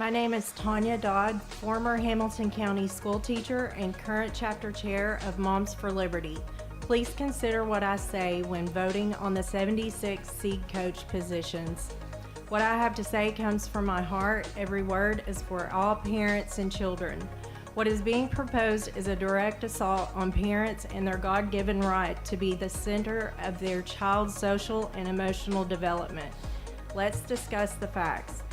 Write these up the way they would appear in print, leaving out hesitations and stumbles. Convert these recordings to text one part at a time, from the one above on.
My name is Tonya Dodd, former Hamilton County school teacher and current chapter chair of Moms for Liberty. Please consider what I say when voting on the 76 SEAD coach positions. What I have to say comes from my heart. Every word is for all parents and children. What is being proposed is a direct assault on parents and their God-given right to be the center of their child's social and emotional development. Let's discuss the facts.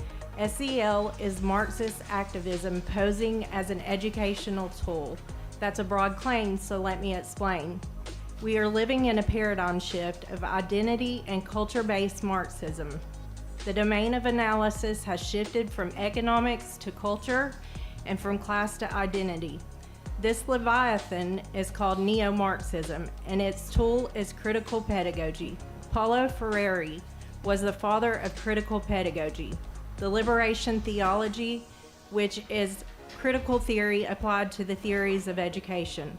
SEL is Marxist activism posing as an educational tool. That's a broad claim, so let me explain. We are living in a paradigm shift of identity and culture-based Marxism. The domain of analysis has shifted from economics to culture and from class to identity. This Leviathan is called neo-Marxism, and its tool is critical pedagogy. Paulo Freire was the father of critical pedagogy, the liberation theology, which is critical theory applied to the theories of education.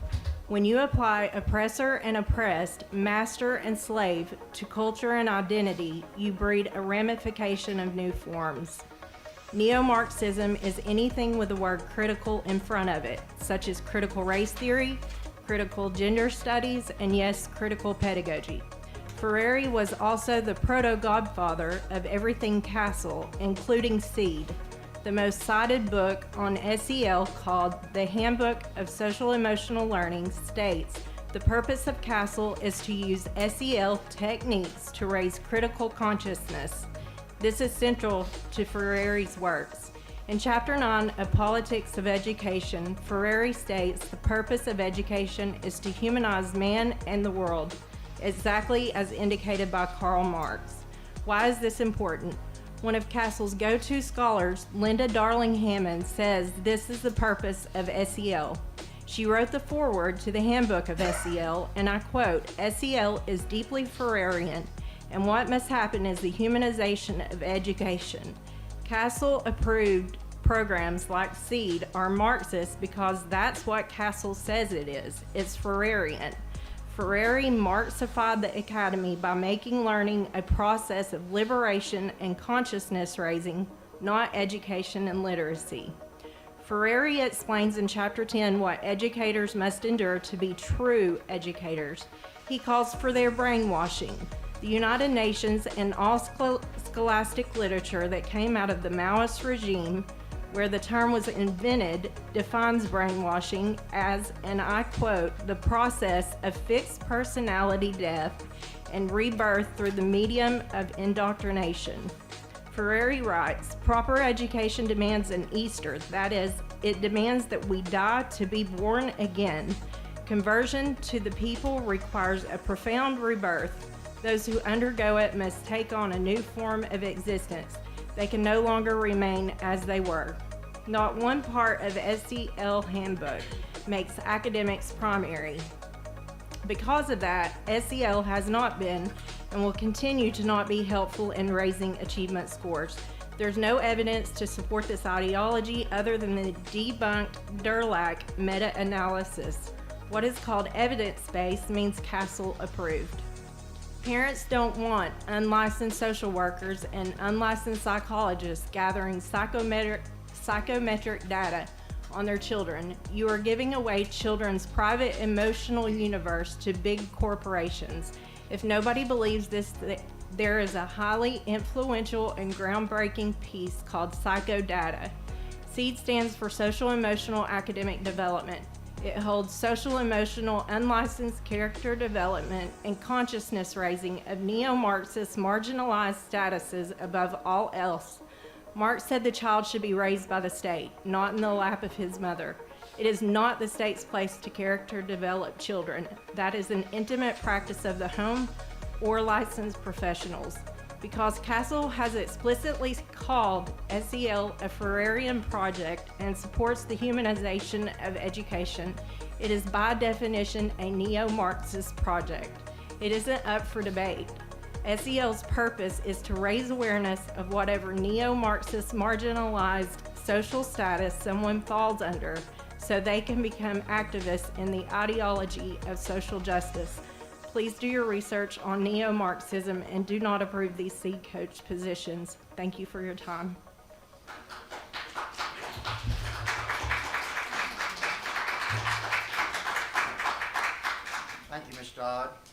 When you apply oppressor and oppressed, master and slave to culture and identity, you breed a ramification of new forms. Neo-Marxism is anything with the word critical in front of it, such as critical race theory, critical gender studies, and yes, critical pedagogy. Freire was also the proto-godfather of everything Castle, including SEAD. The most cited book on SEL, called The Handbook of Social Emotional Learning, states the purpose of Castle is to use SEL techniques to raise critical consciousness. This is central to Freire's works. In Chapter 9 of Politics of Education, Freire states the purpose of education is to humanize man and the world, exactly as indicated by Karl Marx. Why is this important? One of Castle's go-to scholars, Linda Darling Hammond, says this is the purpose of SEL. She wrote the foreword to the Handbook of SEL, and I quote, "SEL is deeply Freirean, and what must happen is the humanization of education." Castle approved programs like SEAD are Marxist because that's what Castle says it is. It's Freirean. Freire Marxified the academy by making learning a process of liberation and consciousness raising, not education and literacy. Freire explains in Chapter 10 what educators must endure to be true educators. He calls for their brainwashing. The United Nations and all scholastic literature that came out of the Maoist regime, where the term was invented, defines brainwashing as, and I quote, "the process of fixed personality death and rebirth through the medium of indoctrination." Freire writes, "Proper education demands an Easter, that is, it demands that we die to be born again. Conversion to the people requires a profound rebirth. Those who undergo it must take on a new form of existence. They can no longer remain as they were." Not one part of SEL handbook makes academics primary. Because of that, SEL has not been and will continue to not be helpful in raising achievement scores. There's no evidence to support this ideology other than the debunked Durlac meta-analysis. What is called evidence-based means Castle approved. Parents don't want unlicensed social workers and unlicensed psychologists gathering psychometric data on their children. You are giving away children's private emotional universe to big corporations. If nobody believes this, there is a highly influential and groundbreaking piece called Psychodata. SEAD stands for Social Emotional Academic Development. It holds social emotional unlicensed character development and consciousness raising of neo-Marxist marginalized statuses above all else. Marx said the child should be raised by the state, not in the lap of his mother. It is not the state's place to character develop children. That is an intimate practice of the home or licensed professionals. Because Castle has explicitly called SEL a Freirean project and supports the humanization of education, it is by definition a neo-Marxist project. It isn't up for debate. SEL's purpose is to raise awareness of whatever neo-Marxist marginalized social status someone falls under so they can become activists in the ideology of social justice. Please do your research on neo-Marxism and do not approve these SEAD coach positions. Thank you for your time. Dodd.